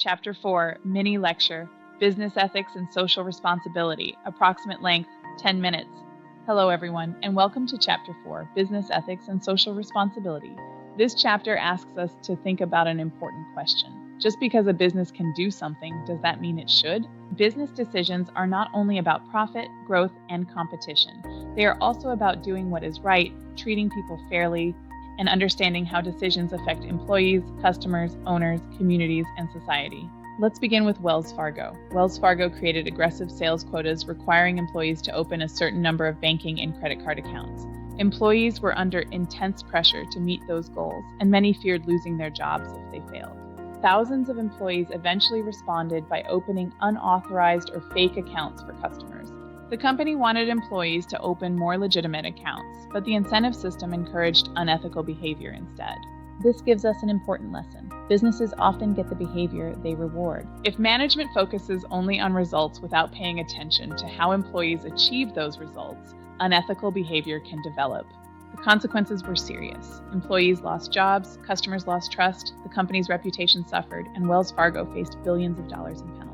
Chapter 4, Mini Lecture, Business Ethics and Social Responsibility, approximate length, 10 minutes. Hello everyone, and welcome to Chapter 4, Business Ethics and Social Responsibility. This chapter asks us to think about an important question. Just because a business can do something, does that mean it should? Business decisions are not only about profit, growth, and competition. They are also about doing what is right, treating people fairly, and understanding how decisions affect employees, customers, owners, communities, and society. Let's begin with Wells Fargo. Wells Fargo created aggressive sales quotas requiring employees to open a certain number of banking and credit card accounts. Employees were under intense pressure to meet those goals, and many feared losing their jobs if they failed. Thousands of employees eventually responded by opening unauthorized or fake accounts for customers. The company wanted employees to open more legitimate accounts, but the incentive system encouraged unethical behavior instead. This gives us an important lesson. Businesses often get the behavior they reward. If management focuses only on results without paying attention to how employees achieve those results, unethical behavior can develop. The consequences were serious. Employees lost jobs, customers lost trust, the company's reputation suffered, and Wells Fargo faced billions of dollars in penalties.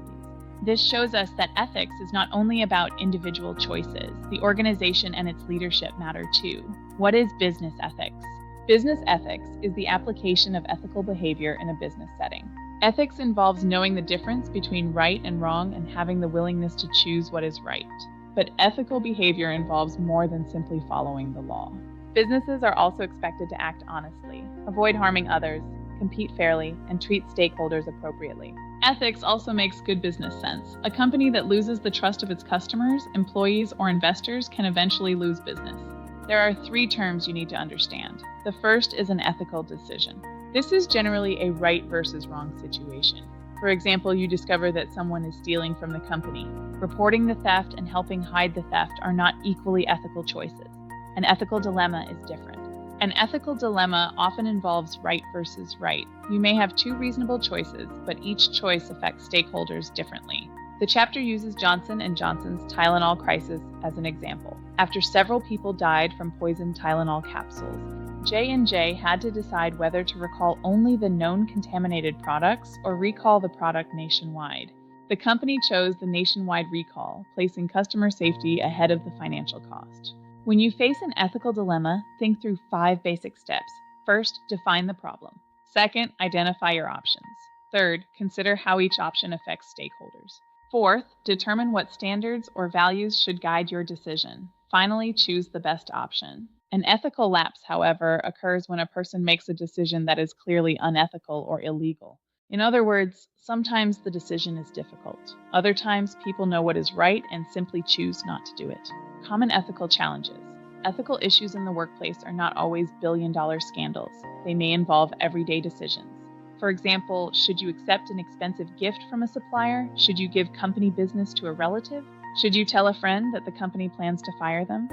This shows us that ethics is not only about individual choices. The organization and its leadership matter too. What is business ethics? Business ethics is the application of ethical behavior in a business setting. Ethics involves knowing the difference between right and wrong and having the willingness to choose what is right. But ethical behavior involves more than simply following the law. Businesses are also expected to act honestly, avoid harming others, compete fairly, and treat stakeholders appropriately. Ethics also makes good business sense. A company that loses the trust of its customers, employees, or investors can eventually lose business. There are 3 terms you need to understand. The first is an ethical decision. This is generally a right versus wrong situation. For example, you discover that someone is stealing from the company. Reporting the theft and helping hide the theft are not equally ethical choices. An ethical dilemma is different. An ethical dilemma often involves right versus right. You may have 2 reasonable choices, but each choice affects stakeholders differently. The chapter uses Johnson & Johnson's Tylenol crisis as an example. After several people died from poisoned Tylenol capsules, J&J had to decide whether to recall only the known contaminated products or recall the product nationwide. The company chose the nationwide recall, placing customer safety ahead of the financial cost. When you face an ethical dilemma, think through 5 basic steps. First, define the problem. Second, identify your options. Third, consider how each option affects stakeholders. Fourth, determine what standards or values should guide your decision. Finally, choose the best option. An ethical lapse, however, occurs when a person makes a decision that is clearly unethical or illegal. In other words, sometimes the decision is difficult. Other times, people know what is right and simply choose not to do it. Common ethical challenges. Ethical issues in the workplace are not always billion-dollar scandals. They may involve everyday decisions. For example, should you accept an expensive gift from a supplier? Should you give company business to a relative? Should you tell a friend that the company plans to fire them?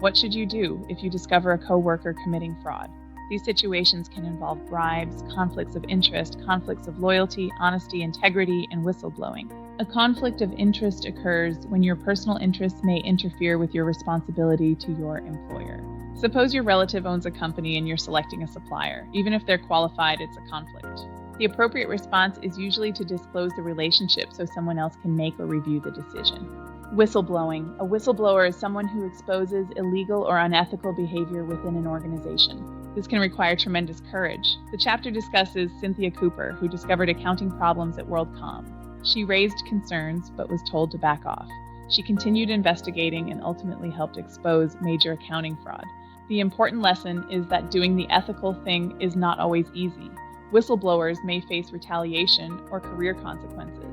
What should you do if you discover a coworker committing fraud? These situations can involve bribes, conflicts of interest, conflicts of loyalty, honesty, integrity, and whistleblowing. A conflict of interest occurs when your personal interests may interfere with your responsibility to your employer. Suppose your relative owns a company and you're selecting a supplier. Even if they're qualified, it's a conflict. The appropriate response is usually to disclose the relationship so someone else can make or review the decision. Whistleblowing. A whistleblower is someone who exposes illegal or unethical behavior within an organization. This can require tremendous courage. The chapter discusses Cynthia Cooper, who discovered accounting problems at WorldCom. She raised concerns, but was told to back off. She continued investigating and ultimately helped expose major accounting fraud. The important lesson is that doing the ethical thing is not always easy. Whistleblowers may face retaliation or career consequences.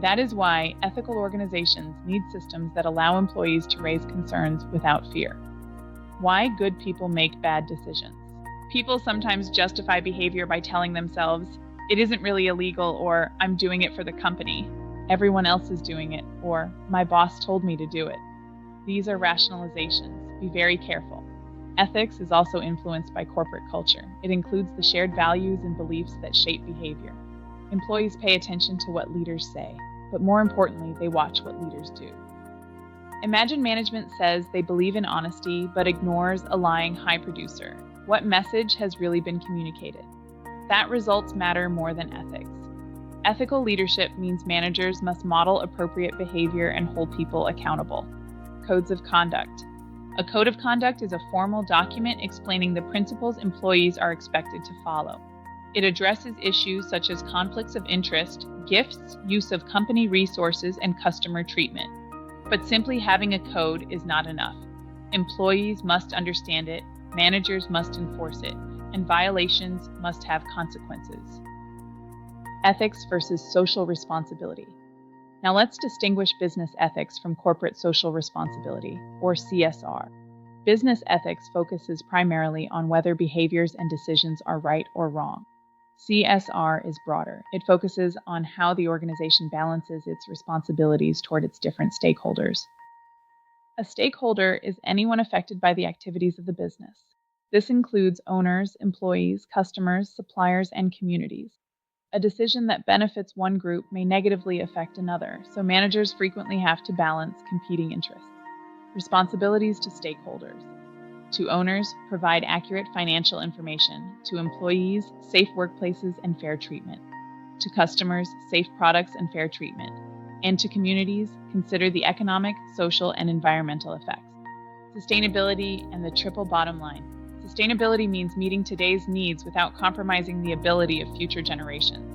That is why ethical organizations need systems that allow employees to raise concerns without fear. Why good people make bad decisions. People sometimes justify behavior by telling themselves, "It isn't really illegal," or "I'm doing it for the company." "Everyone else is doing it," or "My boss told me to do it." These are rationalizations. Be very careful. Ethics is also influenced by corporate culture. It includes the shared values and beliefs that shape behavior. Employees pay attention to what leaders say, but more importantly, they watch what leaders do. Imagine management says they believe in honesty, but ignores a lying high producer. What message has really been communicated? That results matter more than ethics. Ethical leadership means managers must model appropriate behavior and hold people accountable. Codes of conduct. A code of conduct is a formal document explaining the principles employees are expected to follow. It addresses issues such as conflicts of interest, gifts, use of company resources, and customer treatment. But simply having a code is not enough. Employees must understand it, managers must enforce it, and violations must have consequences. Ethics versus social responsibility. Now let's distinguish business ethics from corporate social responsibility, or CSR. Business ethics focuses primarily on whether behaviors and decisions are right or wrong. CSR is broader. It focuses on how the organization balances its responsibilities toward its different stakeholders. A stakeholder is anyone affected by the activities of the business. This includes owners, employees, customers, suppliers, and communities. A decision that benefits one group may negatively affect another, so managers frequently have to balance competing interests. Responsibilities to stakeholders. To owners, provide accurate financial information. To employees, safe workplaces and fair treatment. To customers, safe products and fair treatment. And to communities, consider the economic, social, and environmental effects. Sustainability and the triple bottom line. Sustainability means meeting today's needs without compromising the ability of future generations.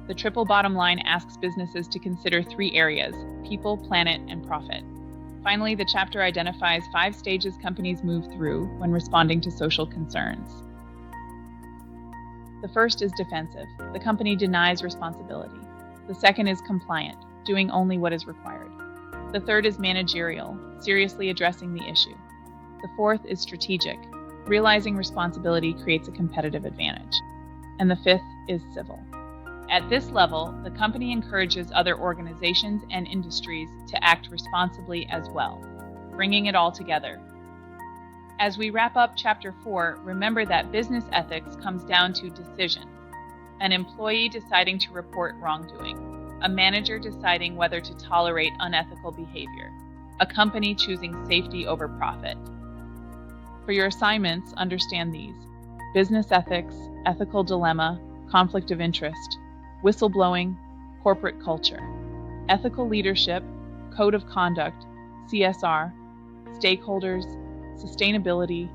The triple bottom line asks businesses to consider 3 areas: people, planet, and profit. Finally, the chapter identifies 5 stages companies move through when responding to social concerns. The first is defensive. The company denies responsibility. The second is compliant, doing only what is required. The third is managerial, seriously addressing the issue. The fourth is strategic. Realizing responsibility creates a competitive advantage. And the fifth is civil. At this level, the company encourages other organizations and industries to act responsibly as well, bringing it all together. As we wrap up Chapter 4, remember that business ethics comes down to decision. An employee deciding to report wrongdoing, a manager deciding whether to tolerate unethical behavior, a company choosing safety over profit. For your assignments, understand these: business ethics, ethical dilemma, conflict of interest, whistleblowing, corporate culture, ethical leadership, code of conduct, CSR, stakeholders, sustainability,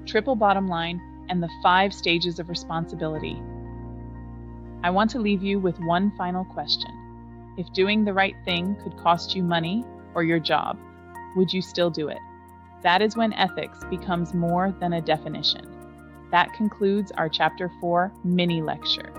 triple bottom line, and the 5 stages of responsibility. I want to leave you with one final question. If doing the right thing could cost you money or your job, would you still do it? That is when ethics becomes more than a definition. That concludes our Chapter 4 mini lecture.